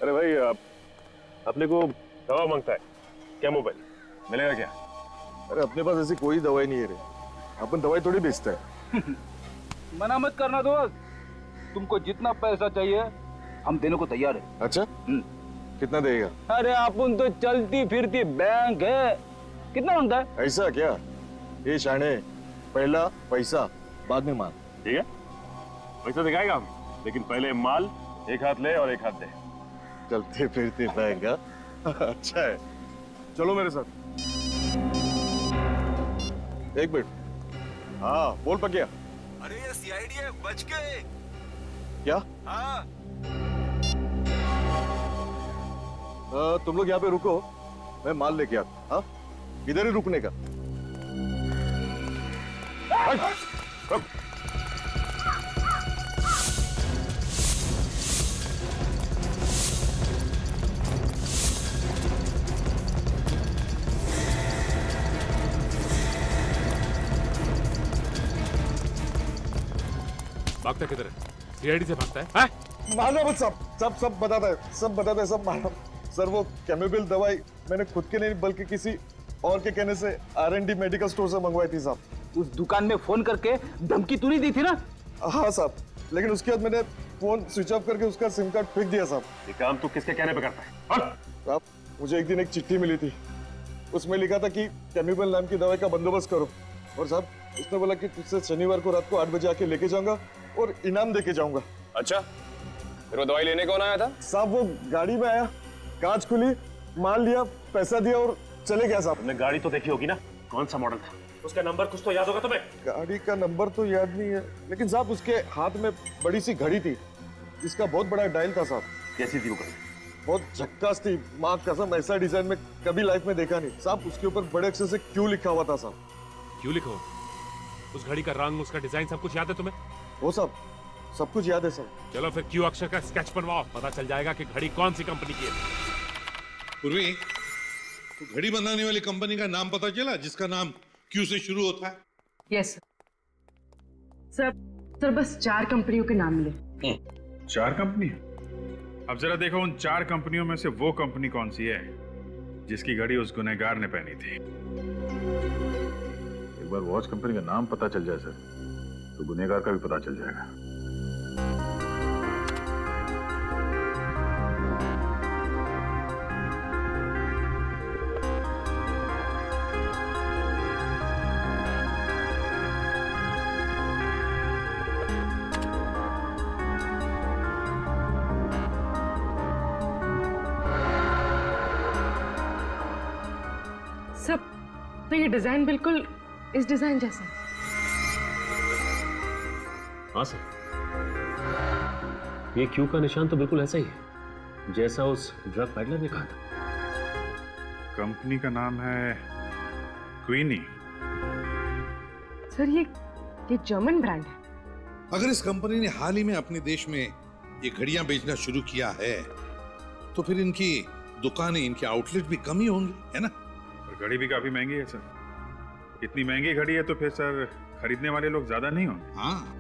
अरे भाई अपने को दवा मांगता है क्या मोबाइल मिलेगा क्या? अरे अपने पास ऐसी कोई दवाई नहीं है रे, अपन दवाई थोड़ी बेचता है। मना मत करना दोस्त, तुमको जितना पैसा चाहिए हम देने को तैयार है। अच्छा कितना देगा? अरे अपन तो चलती फिरती बैंक है, कितना मांगता है? ऐसा क्या? ये शाने, पहला पैसा बाद में माल। ठीक है पैसा दिखाएगा हम, लेकिन पहले माल एक हाथ ले और एक हाथ दे। चलते फिरते बैंक। अच्छा है, चलो मेरे साथ। एक मिनट। हाँ बोल पकिया। अरे ये सीआईडी है, बच गए। क्या? हाँ तुम लोग यहाँ पे रुको, मैं माल लेके आता। हाँ इधर ही रुकने का। रुक। भागता किधर है? सीआईडी से भागता है? मालूम है सब बताता है, सब बताता है, सब मालूम। सर वो कैमोबिल दवाई मैंने खुद के नहीं बल्कि किसी और के कहने से R&D मेडिकल स्टोर से मंगवाई थी साहब। उस दुकान में फोन करके धमकी तू नहीं दी थी ना? हाँ साहब, लेकिन उसके बाद मैंने फोन स्विच ऑफ करके उसका सिम कार्ड फेंक दिया साहब। ये काम तू किसके कहने पे करता है? साहब मुझे एक दिन एक चिट्ठी मिली थी, उसमें लिखा था कि कैमोबिल नाम की दवाई का बंदोबस्त करो, और साहब उसने बोला कि तुझसे शनिवार को रात को 8 बजे आके लेके जाऊंगा और इनाम देके जाऊंगा। अच्छा फिर वो दवाई लेने कौन आया था? साहब वो गाड़ी में आया, कांच खुली, माल लिया, पैसा दिया और चले गया साहब। तुमने गाड़ी तो देखी होगी ना, कौन सा मॉडल था? उसका नंबर कुछ तो याद होगा तुम्हें? गाड़ी का नंबर तो याद नहीं है, लेकिन साहब उसके हाथ में बड़ी सी घड़ी थी, इसका बहुत बड़ा डायल था साहब। कैसी थी वो घड़ी? बहुत झक्कास थी, माँ कसम ऐसा डिजाइन में कभी लाइफ में देखा नहीं साहब। उसके ऊपर बड़े अक्षर से क्यों लिखा हुआ था साहब। क्यों लिखो? उस घड़ी का रंग, उसका डिजाइन सब कुछ याद है तुम्हें? वो साहब सब कुछ याद है सर। चलो फिर क्यू अक्षर का स्केच बनवाओ, पता चल जाएगा कि घड़ी कौन सी कंपनी की है। पूर्वी, तो घड़ी बनाने वाली कंपनी का नाम पता चला जिसका नाम क्यू से शुरू होता है? Yes sir. सर बस 4 कंपनियों के नाम मिले। 4 कंपनी? अब जरा देखो उन 4 कंपनियों में से वो कंपनी कौन सी है जिसकी घड़ी उस गुनहगार ने पहनी थी। एक बार वॉच कंपनी का नाम पता चल जाए सर, तो गुनहगार का भी पता चल जाएगा। सर तो ये डिजाइन बिल्कुल इस डिजाइन जैसा है। हाँ सर, ये क्यू का निशान तो बिल्कुल ऐसा ही है जैसा उस ड्रग पैडलर ने कहा था। कंपनी का नाम है क्वीनी। सर ये जर्मन ब्रांड है। अगर इस कंपनी ने हाल ही में अपने देश में ये घड़ियां बेचना शुरू किया है, तो फिर इनकी दुकानें, इनके आउटलेट भी कम ही होंगे, है ना? और घड़ी भी काफी महंगी है सर। इतनी महंगी घड़ी है तो फिर सर खरीदने वाले लोग ज्यादा नहीं होंगे। हाँ,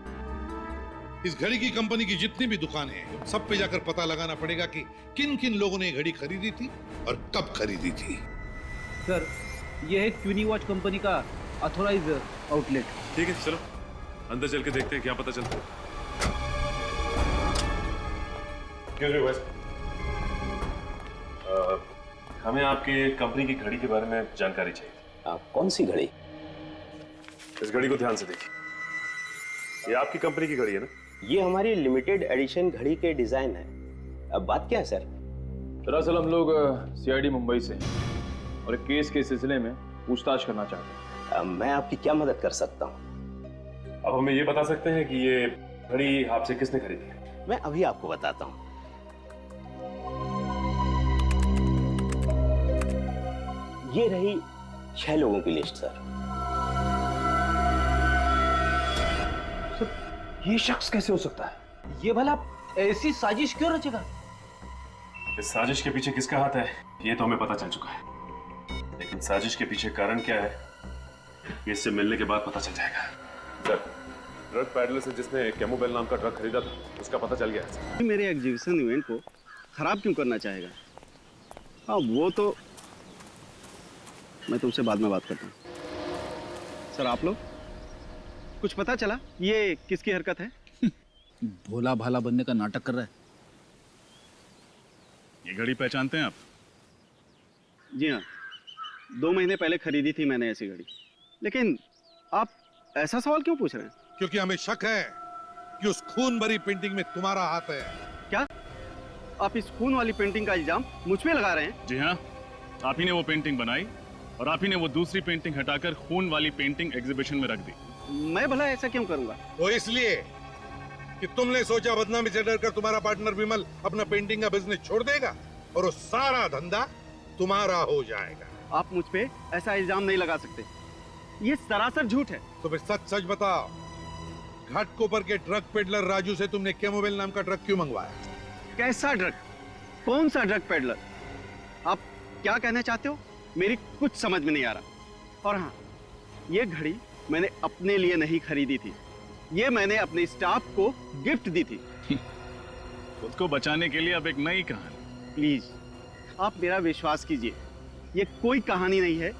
इस घड़ी की कंपनी की जितनी भी दुकानें हैं, सब पे जाकर पता लगाना पड़ेगा कि किन किन लोगों ने घड़ी खरीदी थी और कब खरीदी थी। सर ये है क्वीनी वॉच कंपनी का ऑथोराइज आउटलेट। ठीक है चलो अंदर चल के देखते हैं क्या पता चलता है। हमें आपके कंपनी की घड़ी के बारे में जानकारी चाहिए। कौन सी घड़ी? इस घड़ी को ध्यान से देखिए, ये आपकी कंपनी की घड़ी है ना? ये हमारी लिमिटेड एडिशन घड़ी के डिजाइन है। अब बात क्या है सर? दरअसल हम लोग सीआईडी मुंबई से हैं और एक केस के सिलसिले में पूछताछ करना चाहते हैं। मैं आपकी क्या मदद कर सकता हूँ? अब हमें ये बता सकते हैं कि ये घड़ी आपसे किसने खरीदी है? मैं अभी आपको बताता हूँ। ये रही 6 लोगों की लिस्ट सर। ये शख्स कैसे हो सकता है? ये भला ऐसी साजिश क्यों रचेगा? इस साजिश के पीछे किसका हाथ है ये तो हमें पता चल चुका है, लेकिन साजिश के पीछे कारण क्या है ये इससे मिलने के बाद पता चल जाएगा। सर, ड्रग पैडलर से जिसने कैमोबेल नाम का ड्रग खरीदा था उसका पता चल गया है। मेरे एग्जीबिशन इवेंट को खराब क्यों करना चाहेगा? हाँ वो तो मैं तुमसे बाद में बात करता हूँ। सर आप लोग कुछ पता चला ये किसकी हरकत है? भोला भाला बनने का नाटक कर रहा है। ये घड़ी पहचानते हैं आप? जी हाँ, 2 महीने पहले खरीदी थी मैंने ऐसी घड़ी। लेकिन आप ऐसा सवाल क्यों पूछ रहे हैं? क्योंकि हमें शक है कि उस खून भरी पेंटिंग में तुम्हारा हाथ है। क्या आप इस खून वाली पेंटिंग का इल्जाम मुझ पे लगा रहे हैं? जी हाँ, आप ही ने वो पेंटिंग बनाई और आप ही ने वो दूसरी पेंटिंग हटाकर खून वाली पेंटिंग एग्जीबिशन में रख दी। मैं भला ऐसा क्यों करूंगा? वो इसलिए कि तुमने सोचा बदनामी से डरकर तुम्हारा पार्टनर विमल अपना पेंटिंग का बिजनेस छोड़ देगा और वो सारा धंधा तुम्हारा हो जाएगा। आप मुझ पे ऐसा इल्जाम नहीं लगा सकते, ये सरासर झूठ है। तो फिर सच सच बताओ, घाटकोपर के ड्रग पेडलर राजू से तुमने कैमोवेल नाम का ड्रग क्यों मंगवाया? कैसा ड्रग? कौन सा ड्रग पेडलर? आप क्या कहना चाहते हो? मेरी कुछ समझ में नहीं आ रहा। और हाँ, ये घड़ी मैंने अपने लिए नहीं खरीदी थी, ये मैंने अपने स्टाफ को गिफ्ट दी थी। खुद को बचाने के लिए अब एक नई कहानी। प्लीज आप मेरा विश्वास कीजिए, ये कोई कहानी नहीं है,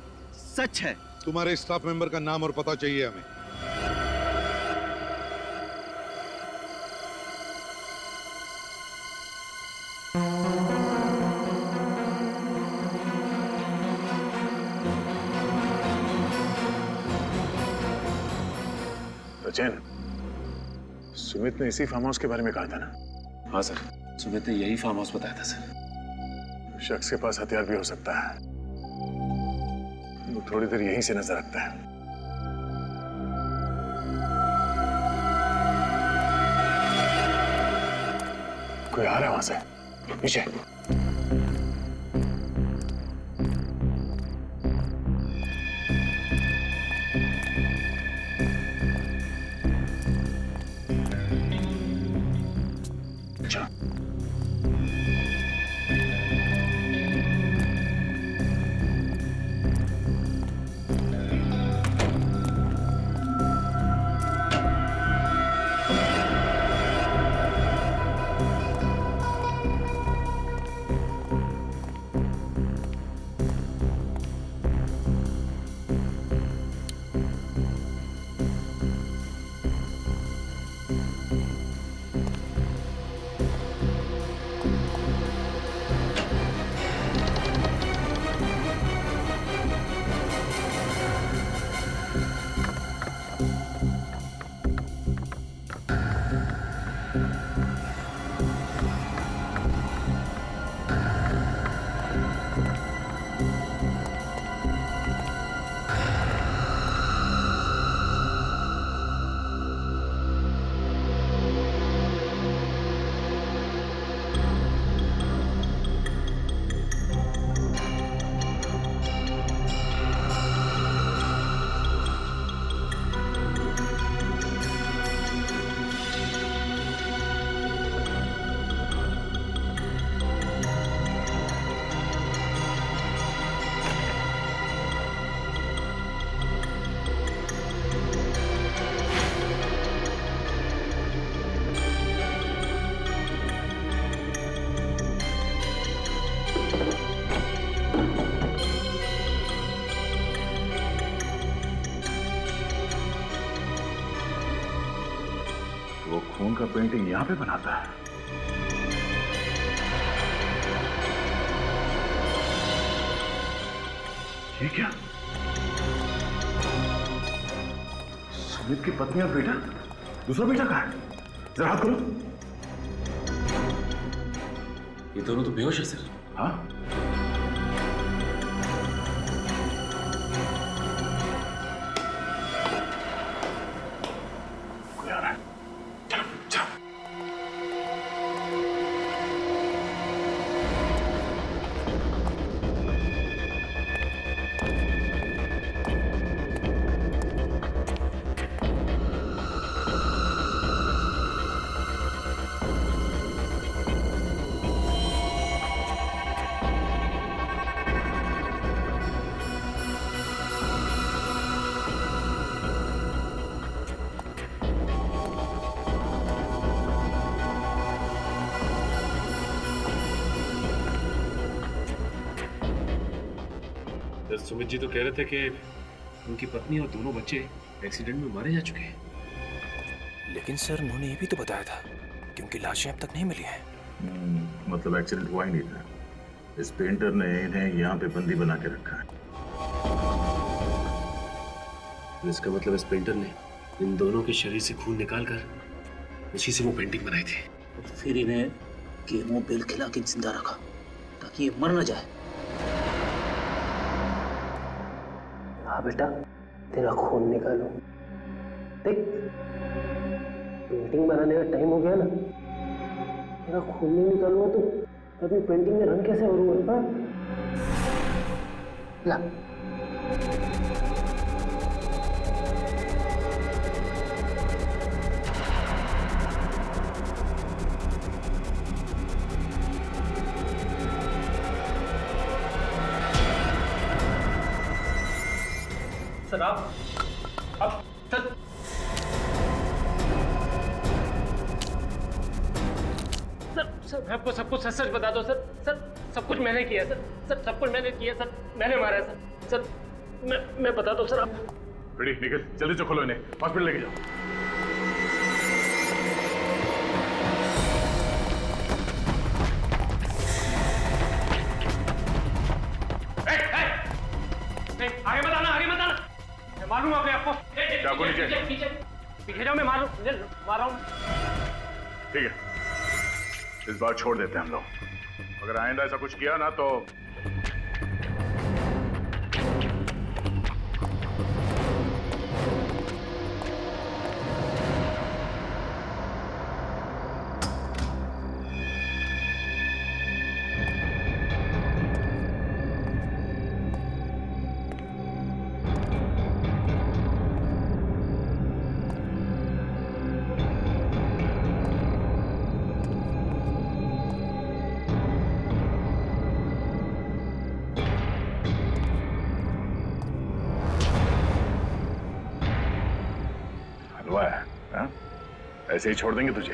सच है। तुम्हारे स्टाफ मेंबर का नाम और पता चाहिए हमें। सचिन, सुमित ने इसी फार्म हाउस के बारे में कहा था ना? हाँ सर, सुमित ने यही फार्म हाउस बताया था सर। शख्स के पास हथियार भी हो सकता है, वो थोड़ी देर यहीं से नजर रखता है। कोई आ रहा है वहां से, पीछे। अच्छा, वो खून का पेंटिंग यहां पे बनाता है। ये क्या? सुमित की पत्नी और बेटा? दूसरा बेटा कहाँ है? जरा हाथ करो। ये दोनों तो बेहोश है सर। हाँ, कोई आ रहा है। चलो, चलो। सुमित जी तो कह रहे थे कि उनकी पत्नी और दोनों बच्चे एक्सीडेंट में मारे जा चुके हैं। लेकिन सर उन्होंने ये भी तो बताया था कि उनकी लाशें अब तक नहीं मिली हैं। मतलब एक्सीडेंट हुआ ही नहीं था। इस पेंटर ने इन्हें यहाँ पे बंदी बना के रखा है। तो इसका मतलब इस पेंटर ने इन दोनों के शरीर से खून निकालकर उसी से वो पेंटिंग बनाई थी। और फिर इन्हें केमो बेल खिला के जिंदा रखा ताकि ये मर न जाए। हाँ बेटा, तेरा खून निकालो। देख, पेंटिंग बनाने का टाइम हो गया ना, तेरा खून नहीं निकालूंगा तो अपनी पेंटिंग में रंग कैसे भरूंगा? ला। सर आप सर सर मैं आपको सब कुछ सच सच बता दो सर। सर सब कुछ मैंने किया सर। सर सब कुछ मैंने किया सर। मैंने मारा है सर। सर मैं बता दो सर आप। रेडी निकल, जल्दी से खोलो इन्हें, हॉस्पिटल लेके जाओ। आगे मत आना, आगे मत आना। मैं मारूंगा अपने आपको। चाकू नीचे। पीछे जाओ, मैं मार रहा हूँ। ठीक है, इस बार छोड़ देते हैं हम लोग। अगर आइंदा ऐसा कुछ किया ना तो हलवा है, हाँ? ऐसे ही छोड़ देंगे तुझे?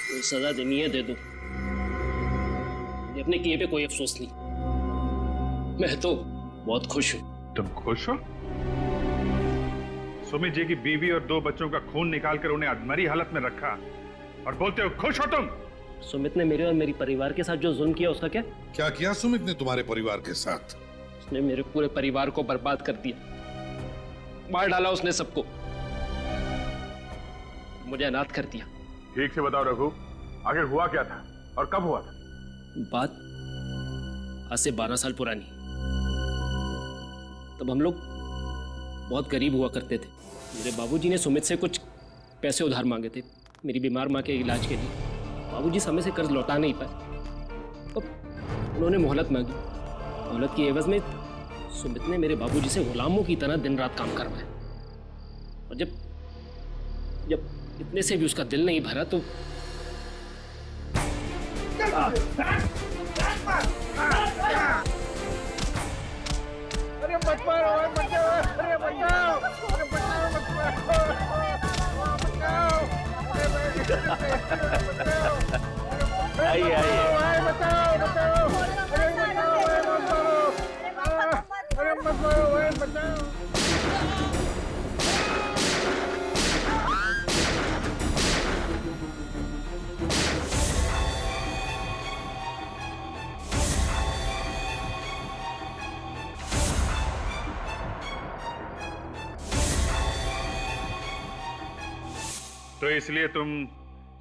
कोई सजा देनी है दे दो, अपने किए पे कोई अफसोस नहीं। मैं तो बहुत खुश हूँ। तुम खुश हो? सुमित जी की बीवी और 2 बच्चों का खून निकालकर उन्हें अधमरी हालत में रखा और बोलते हो खुश हो तुम? सुमित ने मेरे और मेरी परिवार के साथ जो जुल्म किया उसका क्या? क्या किया सुमित ने तुम्हारे परिवार के साथ? उसने मेरे पूरे परिवार को बर्बाद कर दिया, मार डाला उसने सबको, मुझे अनाथ कर दिया। ठीक से बताओ रघु, आखिर हुआ क्या था और कब हुआ था? बात आज से 12 साल पुरानी। तब हम लोग बहुत गरीब हुआ करते थे। मेरे बाबूजी ने सुमित से कुछ पैसे उधार मांगे थे मेरी बीमार माँ के इलाज के लिए। बाबूजी समय से कर्ज लौटा नहीं पाए, तो उन्होंने मोहलत मांगी। मोहलत की एवज में सुमित ने मेरे बाबूजी से गुलामों की तरह दिन रात काम करवाया। और जब इतने से भी उसका दिल नहीं भरा तो अरे मत मारो, बचाओ, अरे बचाओ, अरे बचाओ, मत मारो, बचाओ, आइए आइए। बचाओ, बचाओ, अरे बचाओ, अरे मत मारो, अरे बचाओ। तो इसलिए तुम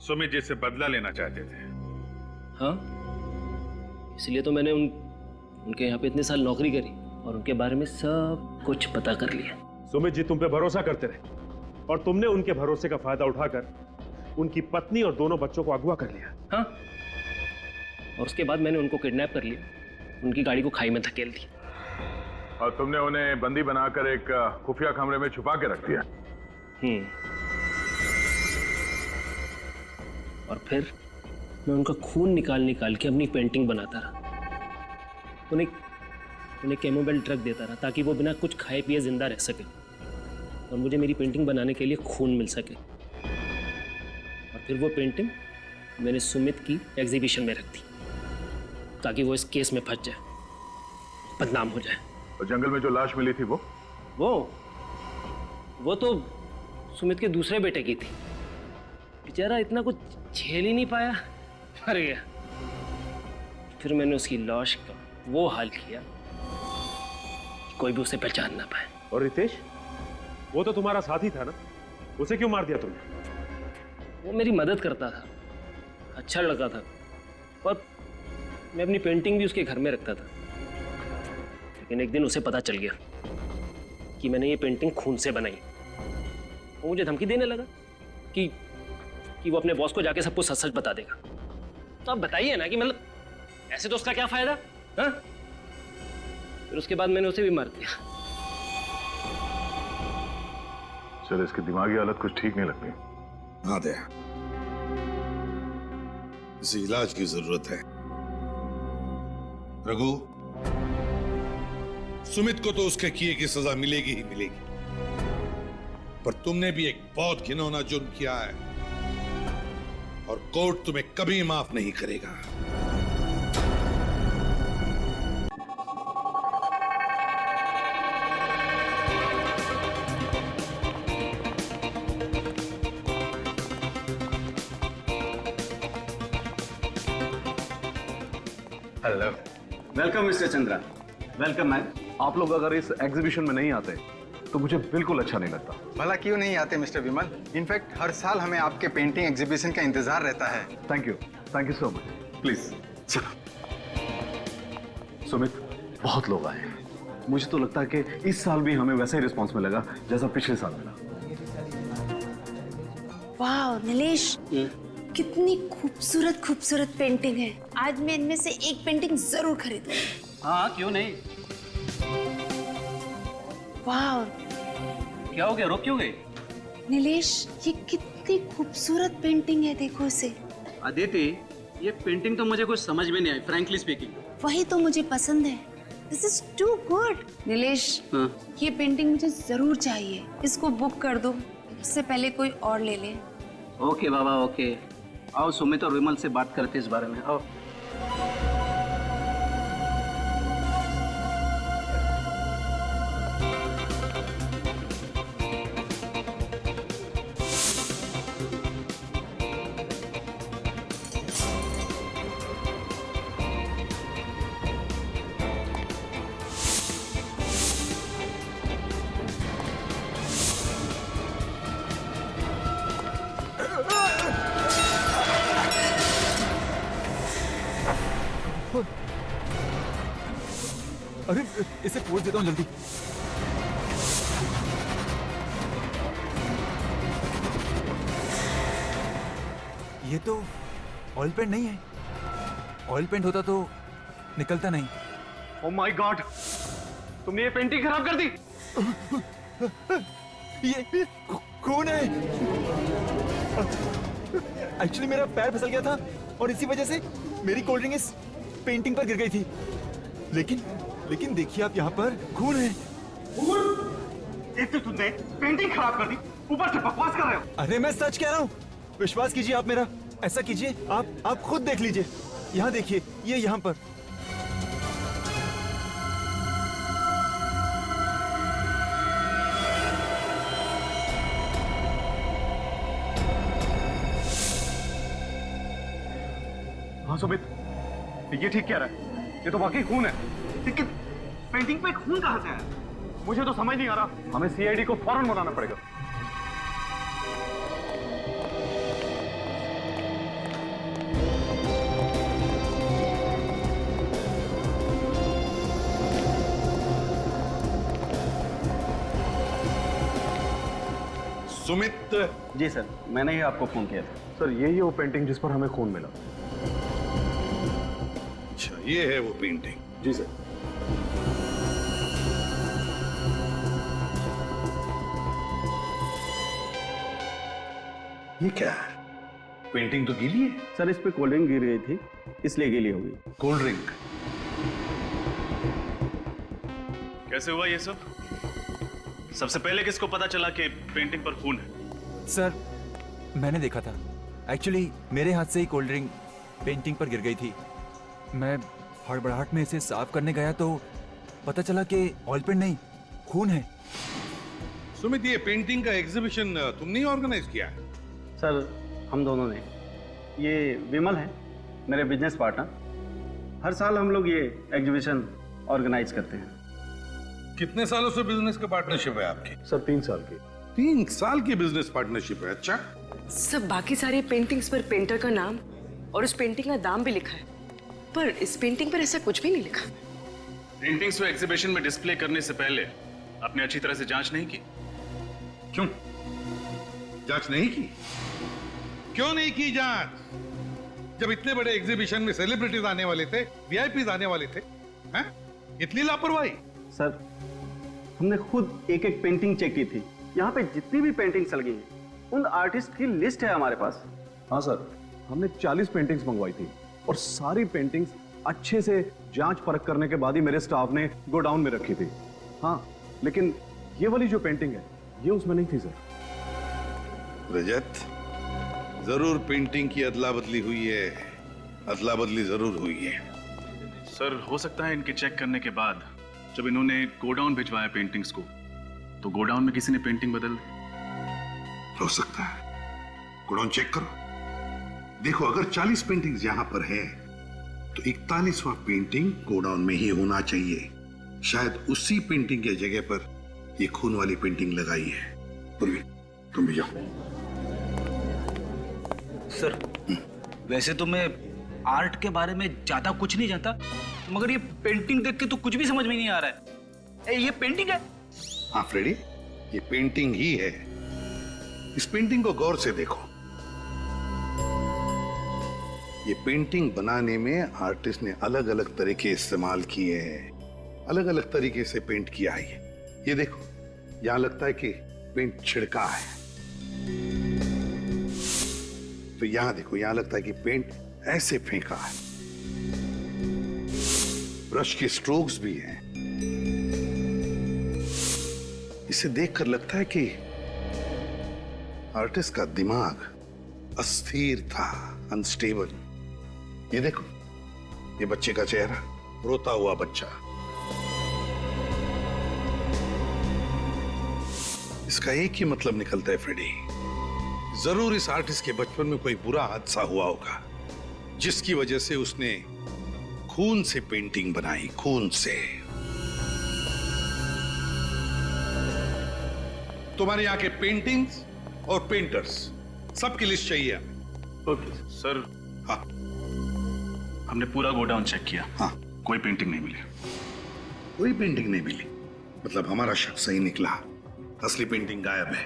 सुमित जी से बदला लेना चाहते थे? हाँ, इसलिए तो मैंने उनके यहाँ पे इतने साल नौकरी करी और उनके बारे में सब कुछ पता कर लिया। सुमित जी तुम पे भरोसा करते रहे और तुमने उनके भरोसे का फायदा उठाकर उनकी पत्नी और दोनों बच्चों को अगवा कर लिया। हाँ, और उसके बाद मैंने उनको किडनैप कर लिया, उनकी गाड़ी को खाई में धकेल दी। और तुमने उन्हें बंदी बनाकर एक खुफिया कमरे में छुपा के रख दिया। और फिर मैं उनका खून निकाल के अपनी पेंटिंग बनाता रहा। उन्हें केमोबेल ड्रग देता रहा ताकि वो बिना कुछ खाए पिए जिंदा रह सके और मुझे मेरी पेंटिंग बनाने के लिए खून मिल सके। और फिर वो पेंटिंग मैंने सुमित की एग्जीबिशन में रख दी। ताकि वो इस केस में फंस जाए, बदनाम हो जाए। और जंगल में जो लाश मिली थी वो तो सुमित के दूसरे बेटे की थी। बेचारा इतना कुछ झेल ही नहीं पाया, मर गया। फिर मैंने उसकी लाश का वो हाल किया कि कोई भी उसे पहचान ना पाए। और रितेश, वो तो तुम्हारा साथी था ना, उसे क्यों मार दिया तुमने? वो मेरी मदद करता था, अच्छा लड़का था, और मैं अपनी पेंटिंग भी उसके घर में रखता था। लेकिन एक दिन उसे पता चल गया कि मैंने ये पेंटिंग खून से बनाई। वो मुझे धमकी देने लगा कि वो अपने बॉस को जाके सब कुछ सच सच बता देगा। तो आप बताइए ना कि मतलब ऐसे तो उसका क्या फायदा? हाँ? फिर उसके बाद मैंने उसे भी मार दिया। चल, इसकी दिमागी हालत कुछ ठीक नहीं लगती। हाँ दया, इसे इलाज की जरूरत है। रघु, सुमित को तो उसके किए की सजा मिलेगी ही मिलेगी, पर तुमने भी एक बहुत घिनौना जुर्म किया है और कोर्ट तुम्हें कभी माफ नहीं करेगा। Hello, welcome mister Chandra. Welcome ma'am. आप लोग अगर इस एग्जीबिशन में नहीं आते तो मुझे बिल्कुल अच्छा नहीं लगता। भला क्यों नहीं आते मिस्टर विमल? इनफैक्ट हर साल हमें आपके पेंटिंग एग्जीबिशन का इंतजार रहता है। Thank you so much. Please चलो। सुमित, बहुत लोग आए हैं। मुझे तो लगता है कि इस साल भी हमें वैसा ही रिस्पॉन्स मिलेगा जैसा पिछले साल मिला। वाह नीलेश, कितनी खूबसूरत खूबसूरत पेंटिंग है। आज मैं इनमें से एक पेंटिंग जरूर खरीदूंगी। हाँ, क्यों नहीं। वाह, क्या हो गया, रोक क्यों गई? नीलेश, ये कितनी खूबसूरत पेंटिंग है, देखो इसे। अदिति, ये पेंटिंग तो मुझे कुछ समझ में नहीं आई, फ्रैंकली स्पीकिंग। वही तो मुझे पसंद है। This is too good. Nilesh, ये पेंटिंग मुझे जरूर चाहिए। इसको बुक कर दो, इससे पहले कोई और ले ले। ओके बाबा, ओके। आओ सुमित और विमल से बात करते इस बारे में। आओ। अरे इसे पोज देता हूँ जल्दी। ये तो ऑयल पेंट नहीं है। ऑयल पेंट होता तो निकलता नहीं। ओह माय गॉड, तुमने ये पेंटिंग खराब कर दी। ये कौन है? एक्चुअली मेरा पैर फिसल गया था और इसी वजह से मेरी कोल्ड ड्रिंक इस पेंटिंग पर गिर गई थी। लेकिन देखिए आप, यहाँ पर खून है। एक तो तुमने पेंटिंग खराब कर दी, ऊपर से बकवास कर रहे हो। अरे मैं सच कह रहा हूँ, विश्वास कीजिए आप मेरा। ऐसा कीजिए, आप खुद देख लीजिए। यहाँ देखिए, ये यहाँ पर। हाँ सुमित, ये ठीक कह रहा है, ये तो वाकई खून है। लेकिन पेंटिंग पे खून कहाँ से आया? मुझे तो समझ नहीं आ रहा। हमें सीआईडी को फौरन बुलाना पड़ेगा। सुमित। जी सर, मैंने ही आपको फोन किया था। सर, यही है वो पेंटिंग जिस पर हमें खून मिला। अच्छा, ये है वो पेंटिंग? जी सर। ये क्या है? पेंटिंग तो गीली है। सर, इस पे कोल्ड ड्रिंक गिर गई थी, इसलिए गीली हो गई। Cold drink? कैसे हुआ ये सब? सबसे पहले किसको पता चला कि पेंटिंग पर खून है? सर, मैंने देखा था। एक्चुअली मेरे हाथ से ही कोल्ड ड्रिंक पेंटिंग पर गिर गई थी। मैं हड़बड़ाहट में इसे साफ करने गया तो पता चला कि ऑयल पेंट नहीं, खून है। सुमित, ये पेंटिंग का एग्जीबिशन तुमने ही ऑर्गेनाइज किया है? सर हम दोनों ने। ये विमल है मेरे बिजनेस पार्टनर। हर साल हम लोग ये एग्जीबिशन ऑर्गेनाइज करते हैं। कितने सालों से बिजनेस का पार्टनरशिप है आपकी? सर 3 साल की। 3 साल की बिजनेस पार्टनरशिप है। अच्छा, सब बाकी सारे पेंटिंग्स पर पेंटर का नाम और उस पेंटिंग का दाम भी लिखा है, पर इस पेंटिंग पर ऐसा कुछ भी नहीं लिखा। पेंटिंग्स को एग्जीबिशन में डिस्प्ले करने से पहले आपने अच्छी तरह से जांच नहीं की? क्यों जांच नहीं की? क्यों नहीं की जांच? जब इतने बड़े एग्जीबिशन में सेलिब्रिटीज आने वाले थे, वीआईपीज आने वाले थे, हैं? इतनी लापरवाही? सर हमने खुद एक एक पेंटिंग चेक की थी। यहाँ पे जितनी भी पेंटिंग्स लगी हैं उन आर्टिस्ट की लिस्ट है हमारे पास। हाँ सर, हमने 40 पेंटिंग्स मंगवाई थी और सारी पेंटिंग्स अच्छे से जांच परख करने के बाद ही मेरे स्टाफ ने गोडाउन में रखी थी। हाँ, लेकिन ये वाली जो पेंटिंग है ये उसमें नहीं थी सर। रजत, जरूर पेंटिंग की अदला बदली हुई है। अदला बदली जरूर हुई है। सर, हो सकता है इनके चेक करने के बाद जब इन्होंने गोडाउन भिजवाया पेंटिंग्स को, तो गोडाउन में किसी ने पेंटिंग बदल दी। हो सकता है। गोडाउन चेक करो, देखो अगर 40 पेंटिंग्स यहां पर है तो 41वां पेंटिंग गोडाउन में ही होना चाहिए। शायद उसी पेंटिंग के जगह पर ये खून वाली पेंटिंग लगाई है। पूर्वी, तुम भी जाओ। सर, वैसे तो मैं आर्ट के बारे में ज्यादा कुछ नहीं जानता, मगर ये पेंटिंग देख के तो कुछ भी समझ में नहीं आ रहा है। ये पेंटिंग है? हाँ फ्रेडी, ये पेंटिंग ही है। इस पेंटिंग को गौर से देखो। ये पेंटिंग बनाने में आर्टिस्ट ने अलग अलग तरीके इस्तेमाल किए हैं, अलग अलग तरीके से पेंट किया है। ये देखो, यहां लगता है कि पेंट छिड़का है, तो यहां देखो, यहां लगता है कि पेंट ऐसे फेंका है। ब्रश के स्ट्रोक्स भी हैं। इसे देखकर लगता है कि आर्टिस्ट का दिमाग अस्थिर था, अनस्टेबल। ये देखो, ये बच्चे का चेहरा, रोता हुआ बच्चा। इसका एक ही मतलब निकलता है फ्रेडी, जरूर इस आर्टिस्ट के बचपन में कोई बुरा हादसा हुआ होगा जिसकी वजह से उसने खून से पेंटिंग बनाई, खून से। तुम्हारे यहाँ के पेंटिंग्स और पेंटर्स सबकी लिस्ट चाहिए हमें। Okay sir. हाँ, हमने पूरा गोडाउन चेक किया। हाँ, कोई पेंटिंग नहीं मिली। कोई पेंटिंग नहीं मिली? मतलब हमारा शक सही निकला, असली पेंटिंग गायब है।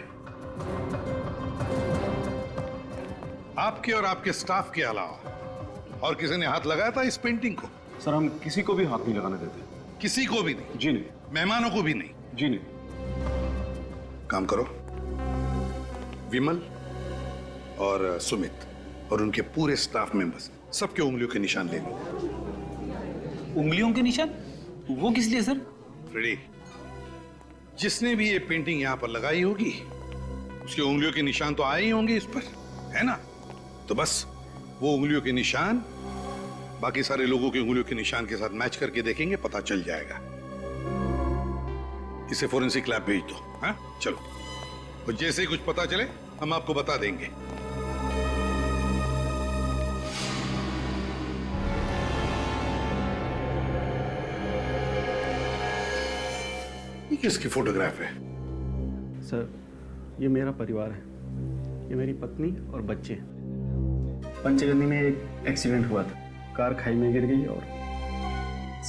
आपके और आपके स्टाफ के अलावा और किसी ने हाथ लगाया था इस पेंटिंग को? सर हम किसी को भी हाथ नहीं लगाने देते। किसी को भी नहीं? जी नहीं। मेहमानों को भी नहीं? जी नहीं। काम करो, विमल और सुमित और उनके पूरे स्टाफ मेंबर्स सबके उंगलियों के निशान ले लो। उंगलियों के निशान? वो किस लिए सर? फ्रेडी, जिसने भी ये पेंटिंग यहां पर लगाई होगी उसके उंगलियों के निशान तो आए ही होंगे इस पर, है ना? तो बस वो उंगलियों के निशान बाकी सारे लोगों के उंगलियों के निशान के साथ मैच करके देखेंगे, पता चल जाएगा। इसे फोरेंसिक लैब भेज दो। हाँ चलो, और जैसे ही कुछ पता चले हम आपको बता देंगे। ये किसकी फोटोग्राफ है? सर ये मेरा परिवार है, ये मेरी पत्नी और बच्चे। पंचगनी में एक एक्सीडेंट हुआ था, कार खाई में गिर गई और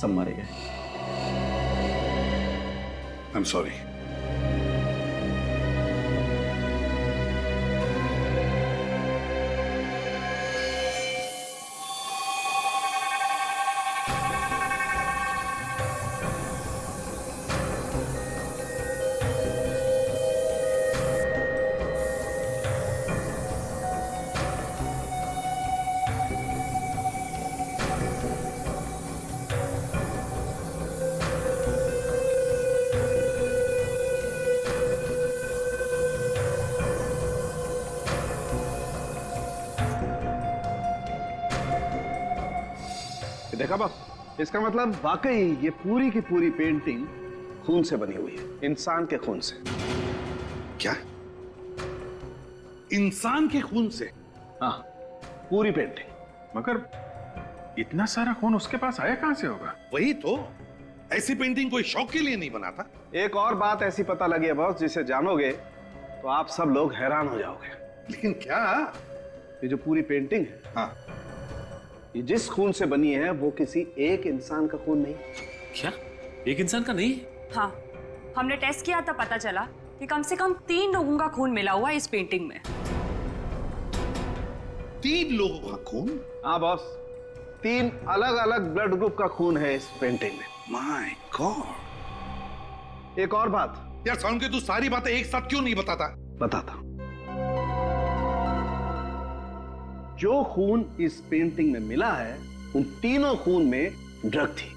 सब मारे गए। I am sorry. देखा बाप, इसका मतलब वाकई ये पूरी की पूरी पेंटिंग खून से बनी हुई है, इंसान के खून से। क्या? इंसान के खून से? हाँ, पूरी पेंटिंग। मगर इतना सारा खून उसके पास आया कहां से होगा? वही तो, ऐसी पेंटिंग कोई शौक के लिए नहीं बनाता। एक और बात ऐसी पता लगी है बॉस, जिसे जानोगे तो आप सब लोग हैरान हो जाओगे। लेकिन क्या? ये जो पूरी पेंटिंग है, हाँ, ये जिस खून से बनी है वो किसी एक इंसान का खून नहीं। क्या? एक इंसान का नहीं? हाँ, हमने टेस्ट किया था, पता चला कि कम से कम 3 लोगों का खून मिला हुआ है इस पेंटिंग में। 3 लोगों का खून? हाँ बॉस, 3 अलग अलग ब्लड ग्रुप का खून है इस पेंटिंग में। My God. एक और बात यार साउंड के, तू सारी बातें एक साथ क्यों नहीं बताता? बताता। जो खून इस पेंटिंग में मिला है, उन तीनों खून में ड्रग थी।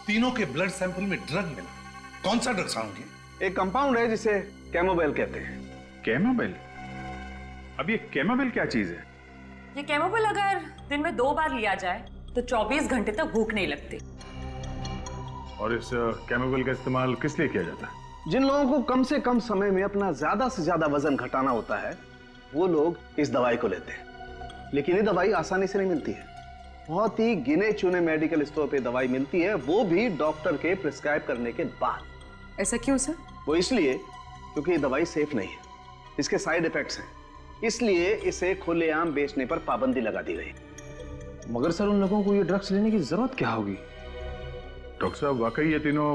तीनों के ब्लड सैंपल में ड्रग मिला? कौन सा ड्रग साउंड के? एक कंपाउंड है जिसे कैमोबेल कहते हैं। कैमोबेल? अब ये कैमोबेल क्या चीज है? ये कैमोबेल अगर दिन में 2 बार लिया जाए तो 24 घंटे तक भूख नहीं लगती। और इस कैमोबेल का इस्तेमाल किस लिए किया जाता है? जिन लोगों को कम से कम समय में अपना ज्यादा से ज्यादा वजन घटाना होता है, वो लोग इस दवाई को लेते हैं। लेकिन ये दवाई आसानी से नहीं मिलती है। बहुत ही गिने चुने मेडिकल स्टोर पे दवाई मिलती है, वो भी डॉक्टर के प्रिस्क्राइब करने के बाद। ऐसा क्यों सर? वो इसलिए क्योंकि ये दवाई सेफ नहीं है, इसके साइड इफेक्ट्स हैं, इसलिए इसे खुलेआम बेचने पर पाबंदी लगा दी गई। मगर सर, उन लोगों को ये ड्रग्स लेने की जरूरत क्या होगी? डॉक्टर साहब, वाकई ये तीनों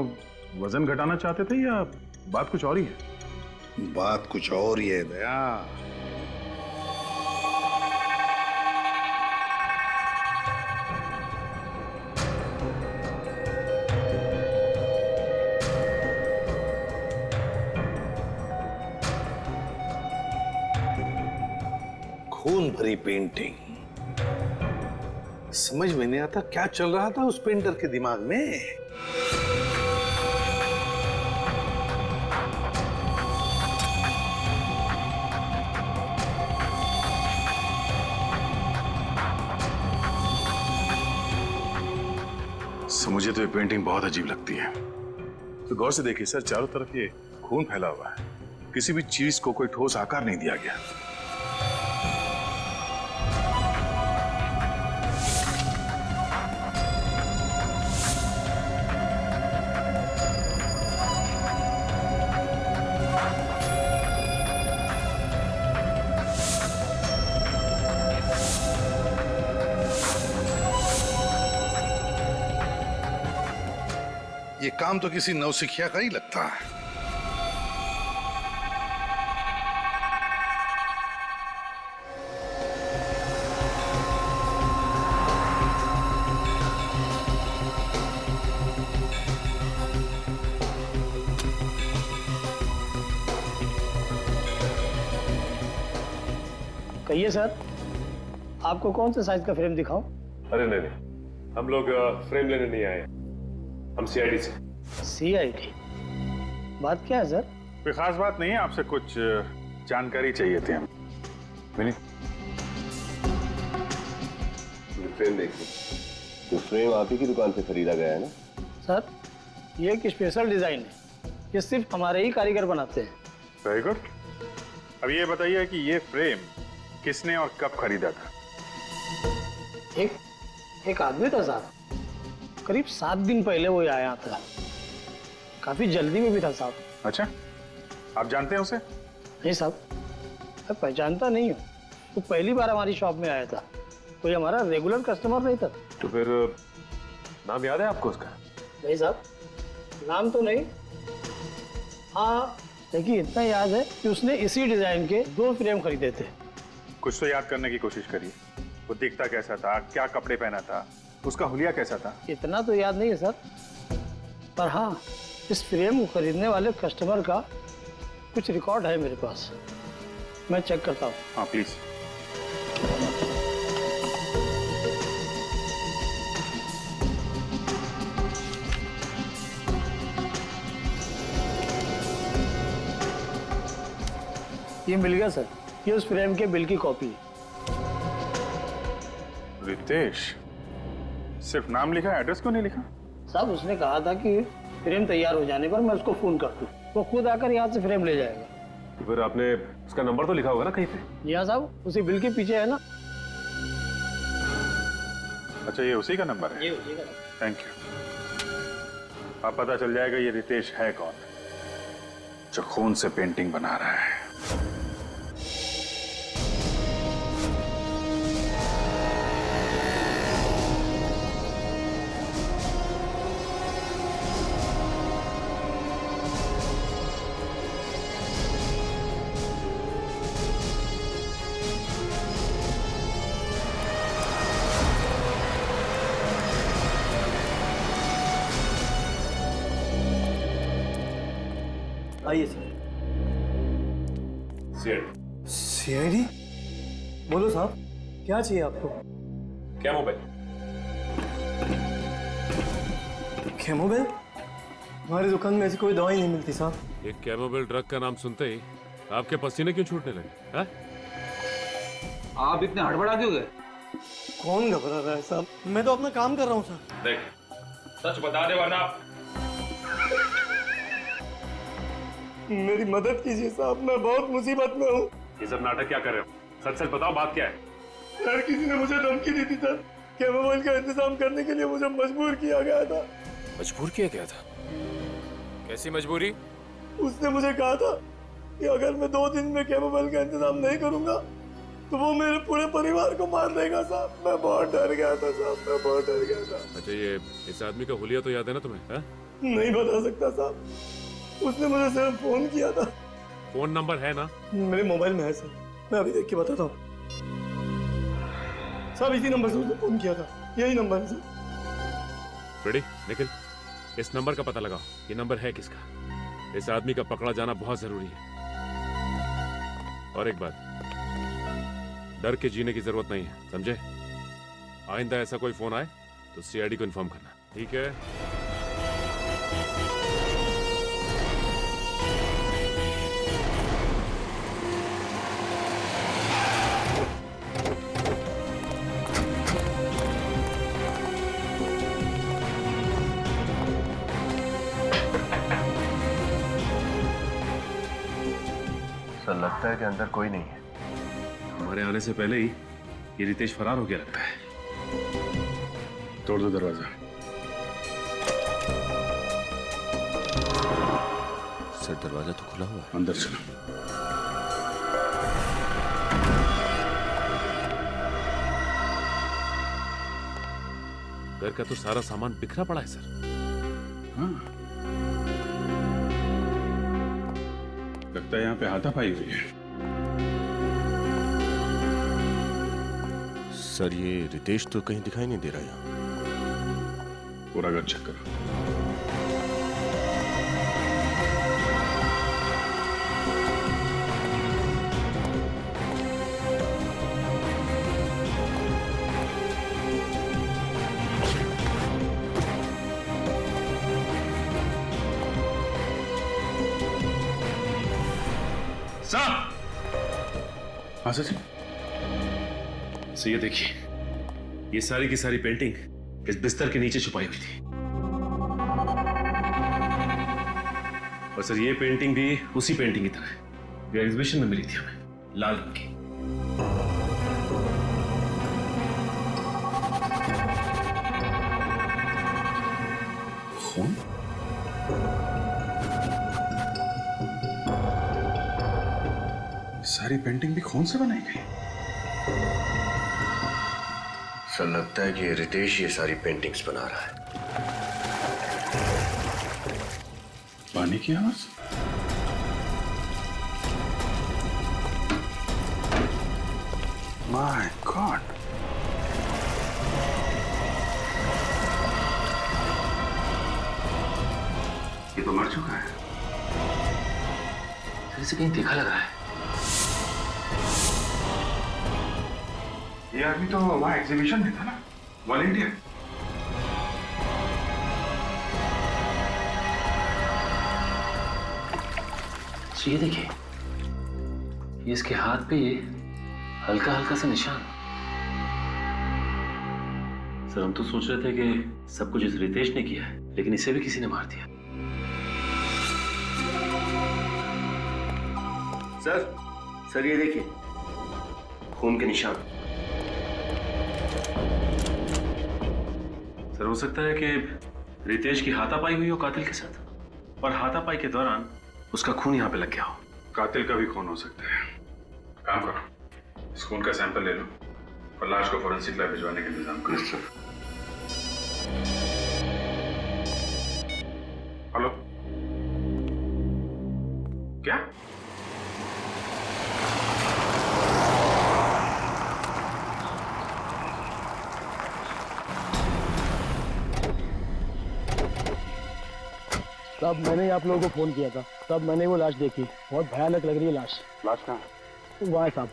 वजन घटाना चाहते थे या बात कुछ और ही है? बात कुछ और ही है दया। खून भरी पेंटिंग, समझ में नहीं आता क्या चल रहा था उस पेंटर के दिमाग में। मुझे तो ये पेंटिंग बहुत अजीब लगती है। तो गौर से देखिए सर, चारों तरफ ये खून फैला हुआ है, किसी भी चीज को कोई ठोस आकार नहीं दिया गया। ये काम तो किसी नौसिखिया का ही लगता है। कहिए सर, आपको कौन सा साइज का फ्रेम दिखाऊं? अरे नहीं, हम लोग फ्रेम लेने नहीं आए, हम सीआईडी से। सीआईडी? बात क्या है सर? कोई खास बात नहीं है, आपसे कुछ जानकारी चाहिए थी हम। फ्रेम देखिए, तो फ्रेम आप ही की दुकान से खरीदा गया है ना? सर, ये एक स्पेशल डिजाइन है, ये सिर्फ हमारे ही कारीगर बनाते हैं। Very good. अब ये बताइए कि ये फ्रेम किसने और कब खरीदा था? एक आदमी था साहब, करीब 7 दिन पहले वो आया था, काफी जल्दी में भी था साहब। अच्छा, आप जानते हैं उसे? नहीं साहब, मैं पहचानता नहीं हूँ, वो पहली बार हमारी शॉप में आया था, कोई हमारा रेगुलर कस्टमर नहीं था। तो फिर नाम याद है आपको उसका? नहीं साहब, नाम तो नहीं। हाँ, देखिए इतना याद है कि उसने इसी डिजाइन के 2 फ्रेम खरीदे थे। कुछ तो याद करने की कोशिश करिए। वो दिखता कैसा था, क्या कपड़े पहना था, उसका हुलिया कैसा था? इतना तो याद नहीं है सर, पर हाँ, इस फ्रेम को खरीदने वाले कस्टमर का कुछ रिकॉर्ड है मेरे पास, मैं चेक करता हूँ। हाँ प्लीज। ये मिल गया सर, ये उस फ्रेम के बिल की कॉपी है। रितेश, सिर्फ नाम लिखा, एड्रेस क्यों नहीं लिखा? साहब उसने कहा था कि फ्रेम तैयार हो जाने पर मैं उसको फोन कर दूं, वो खुद आकर यहाँ से फ्रेम ले जाएगा। तो फिर आपने उसका नंबर तो लिखा होगा ना कहीं पे? जी हाँ साहब, उसी बिल के पीछे है ना। अच्छा, ये उसी का नंबर है? ये उसी का। Thank you. अब पता चल जाएगा ये रितेश है कौन, जो खून से पेंटिंग बना रहा है। आइए सर। सीआईडी? बोलो साहब, क्या चाहिए आपको? क्या मोबाइल? कैमोबेल? हमारी दुकान में ऐसी कोई दवाई नहीं मिलती साहब। एक कैमोबेल ड्रग का नाम सुनते ही आपके पसीने क्यों छूटने लगे? हाँ? आप इतने हड़बड़ा क्यों गए? कौन घबरा रहा है साहब? मैं तो अपना काम कर रहा हूँ साहब। देख, सच बता दे वरना मेरी मदद कीजिए साहब, मैं बहुत मुसीबत में हूँ। ये सब नाटक क्या कर रहे हो? सच सच बताओ, बात क्या है? यार किसी ने मुझे धमकी दी थी सर, कैमोबेल का इंतजाम करने के लिए मुझे मजबूर किया गया था। मजबूर किया गया था? कैसी मजबूरी? उसने मुझे कहा था कि अगर मैं 2 दिन में कैमोबेल का इंतजाम नहीं करूंगा तो वो मेरे पूरे परिवार को मार देगा साहब। मैं बहुत डर गया था साहब, मैं बहुत डर गया था। अच्छा, ये इस आदमी का हुलिया तो याद है ना तुम्हें? हाँ? नहीं बता सकता साहब, उसने मुझे सिर्फ फोन किया था। फोन नंबर है ना? मेरे मोबाइल में है सर, मैं अभी देख के बताता हूँ। सब इसी नंबर से उसने फोन किया था, यही नंबर है सर। रेडी, निखिल, इस नंबर का पता लगाओ। ये नंबर है किसका? इस आदमी का पकड़ा जाना बहुत जरूरी है। और एक बात, डर के जीने की जरूरत नहीं है, समझे? आइंदा ऐसा कोई फोन आए तो सीआईडी को इन्फॉर्म करना, ठीक है? लगता है कि अंदर कोई नहीं है। हमारे आने से पहले ही ये रितेश फरार हो गया लगता है। तोड़ दो दरवाजा। सर, दरवाजा तो खुला हुआ है। अंदर चलो। घर का तो सारा सामान बिखरा पड़ा है सर। हाँ, लगता है यहाँ पे हाथापाई हुई है। सर, ये रितेश तो कहीं दिखाई नहीं दे रहा यहाँ। पूरा घर चेक करो। हाँ सर। ये देखिए, ये सारी की सारी पेंटिंग इस बिस्तर के नीचे छुपाई हुई थी। और सर, ये पेंटिंग भी उसी पेंटिंग की तरह है जो एग्जीबिशन में मिली थी हमें, लाल रंग की। खून? सारी पेंटिंग भी खून से बनाई गई। सर, लगता है कि ये रितेश ये सारी पेंटिंग्स बना रहा है। पानी की आवाज? माय गॉड, ये तो मर चुका है। इसे कहीं देखा लग रहा है। ये आदमी तो वहां एग्जीबिशन में था ना, वॉलंटियर। ये देखिए, ये इसके हाथ पे ये हल्का हल्का सा निशान। सर हम तो सोच रहे थे कि सब कुछ इस रितेश ने किया है, लेकिन इसे भी किसी ने मार दिया। सर ये देखिए खून के निशान। सर हो सकता है कि रितेश की हाथापाई हुई हो कातिल के साथ, और हाथापाई के दौरान उसका खून यहाँ पे लग गया हो। कातिल का भी खून हो सकता है। काम करो, इस खून का सैंपल ले लो और लाश को फोरेंसिक लैब भिजवाने का इंतजाम करो। हेलो, क्या? तब मैंने ही आप लोगों को फोन किया था, तब मैंने वो लाश देखी, बहुत भयानक लग रही है लाश। लाश कहाँ है? वहाँ है साहब,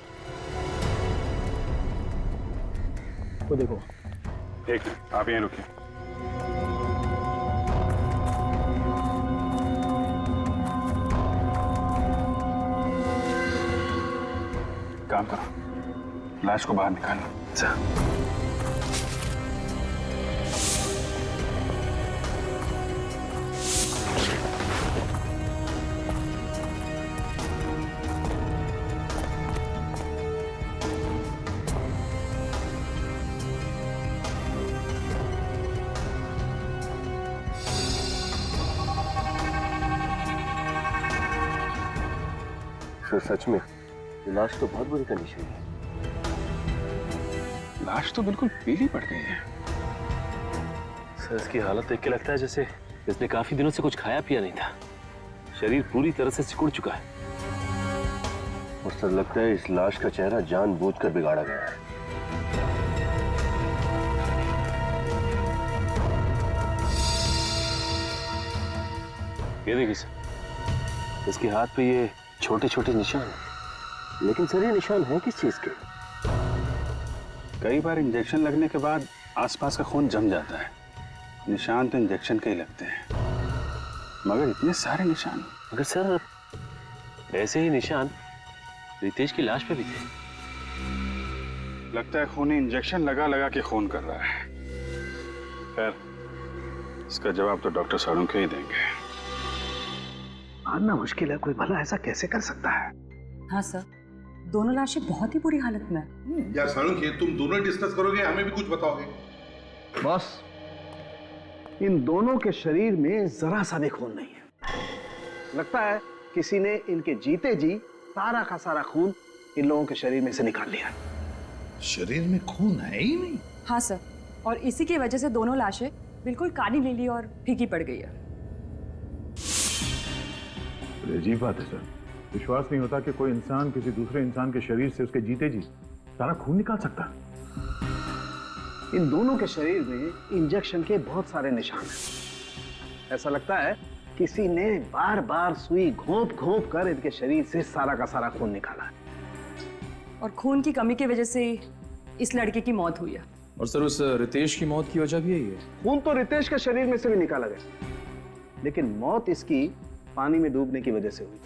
वो देखो। एक मिनट, आप यहीं रुकिए। काम करो, लाश को बाहर निकालो। अच्छा। सच में ये लाश तो बहुत बुरी कंडीशन है। लाश तो बिल्कुल पीली पड़ गई है। सर इसकी हालत देख के लगता है जैसे इसने काफी दिनों से कुछ खाया पिया नहीं था। शरीर पूरी तरह से सिकुड़ चुका है। और सर लगता है इस लाश का चेहरा जानबूझकर बिगाड़ा गया है। ये देखिए सर, इसके हाथ पे ये छोटे छोटे निशान है। लेकिन सर ये निशान है किस चीज के? कई बार इंजेक्शन लगने के बाद आसपास का खून जम जाता है। निशान तो इंजेक्शन के ही लगते हैं, मगर इतने सारे निशान। मगर सर ऐसे ही निशान रितेश की लाश पे भी थे। लगता है खूनी इंजेक्शन लगा लगा के खून कर रहा है। खैर इसका जवाब तो डॉक्टर साळुंखे ही देंगे। मानना मुश्किल है, कोई भला ऐसा कैसे कर सकता है? हाँ सर, दोनों लाशें बहुत ही बुरी हालत में हैं। यार साळुंखे, तुम दोनों डिस्कस करोगे, हमें भी कुछ बताओगे? बॉस, इन दोनों के शरीर में जरा सा भी खून नहीं है। लगता है किसी ने इनके जीते जी सारा का सारा खून इन लोगों के शरीर में से निकाल लिया। शरीर में खून है ही नहीं। हाँ सर, और इसी की वजह से दोनों लाशें बिल्कुल काली नीली और फीकी पड़ गई है। अजीब बात है सर, विश्वास नहीं होता कि कोई इंसान किसी दूसरे इंसान के शरीर से उसके जीते जी सारा खून निकाल सकता है। इन दोनों के शरीर में इंजेक्शन के बहुत सारे निशान हैं। ऐसा लगता है किसी ने बार बार सुई घोंप घोंप कर इनके शरीर से सारा का सारा खून निकाला है। और खून की कमी की वजह से इस लड़के की मौत हुई है। और सर उस रितेश की मौत की वजह भी यही है। खून तो रितेश के शरीर में से भी निकाला गया, लेकिन मौत इसकी पानी में डूबने की वजह से हुई।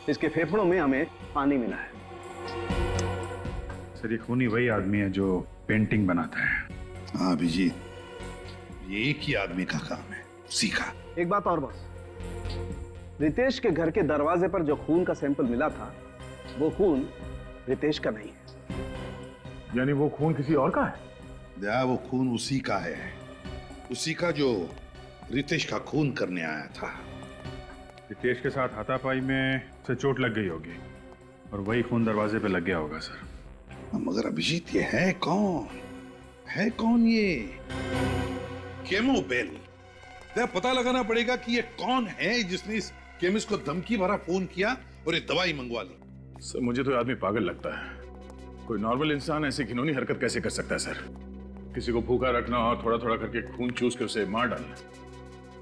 इसके फेफड़ों में हमें पानी मिला है। सर ये खूनी वही आदमी है जो पेंटिंग बनाता है। हाँ अभिजीत, ये एक ही आदमी का काम है, सीखा। एक बात और बॉस, रितेश के घर के दरवाजे पर जो खून का सैंपल मिला था वो खून रितेश का नहीं है। यानी वो खून किसी और का है? दया, वो खून उसी का है, उसी का जो रितेश का खून करने आया था। रितेश के साथ हाथापाई में से चोट लग गई होगी और वही खून दरवाजे पे लग गया होगा सर। मगर अभिजीत ये है कौन? है कौन ये? केमोबेल। पता लगाना पड़ेगा कि ये कौन है जिसने इस केमिस्ट को धमकी भरा फोन किया और ये दवाई मंगवा ली। सर मुझे तो ये आदमी पागल लगता है। कोई नॉर्मल इंसान ऐसी घिनौनी हरकत कैसे कर सकता है सर? किसी को भूखा रखना और थोड़ा थोड़ा करके खून चूस के उसे मार डालना।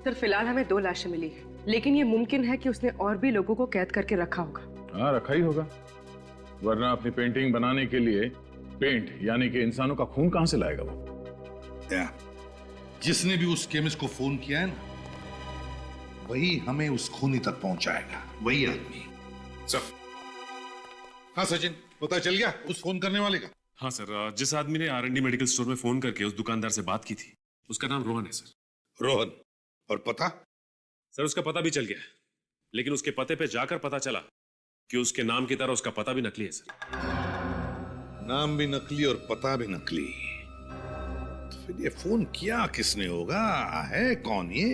सर फिलहाल हमें 2 लाशें मिली, लेकिन ये मुमकिन है कि उसने और भी लोगों को कैद करके रखा होगा। हाँ रखा ही होगा, वरना अपनी पेंटिंग बनाने के लिए पेंट यानी कि इंसानों का खून कहां से लाएगा वो? जिसने भी उस केमिस्ट को फोन किया है ना, वही हमें उस खूनी तक पहुंचाएगा, वही आदमी। सब हाँ सचिन, पता चल गया उस फोन करने वाले का? हाँ सर, जिस आदमी ने R&D मेडिकल स्टोर में फोन करके उस दुकानदार से बात की थी, उसका नाम रोहन है सर। रोहन? और पता? सर उसका पता भी चल गया, लेकिन उसके पते पे जाकर पता चला कि उसके नाम की तरह उसका पता भी नकली है सर। नाम भी नकली और पता भी नकली, तो फिर ये फोन किया किसने होगा? है कौन ये?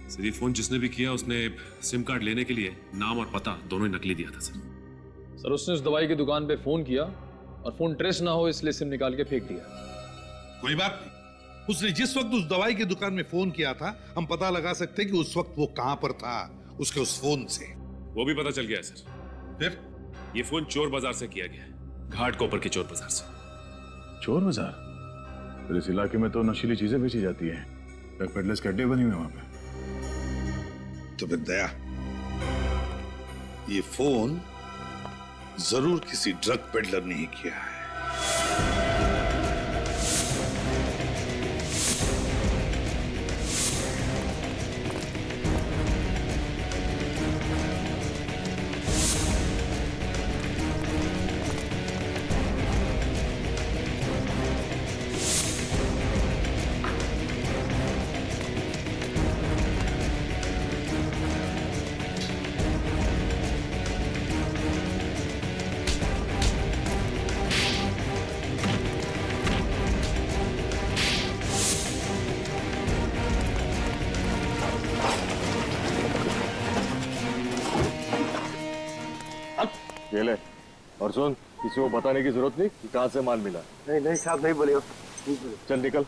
सर ये फोन जिसने भी किया उसने सिम कार्ड लेने के लिए नाम और पता दोनों ही नकली दिया था सर। सर उसने उस दवाई की दुकान पे फोन किया और फोन ट्रेस ना हो इसलिए सिम निकाल के फेंक दिया। कोई बात नहीं, उसने जिस वक्त उस दवाई की दुकान में फोन किया था, हम पता लगा सकते हैं कि उस वक्त वो कहां पर था उसके उस फोन से। वो भी पता चल गया है सर। फिर ये फोन चोर बाजार से किया गया, घाट कोपर के चोर बाजार से। चोर बाजार? फिर इस इलाके में तो नशीली चीजें बेची जाती है, ड्रग पेडलर्स के अड्डे बने हुए वहां पे। तो फिर दया, ये फोन जरूर किसी ड्रग पेडलर ने ही किया है। ये ले, और सुन, किसी को बताने की जरूरत नहीं कि कहां से माल मिला। नहीं नहीं साहब, नहीं बोलिए। चल निकल।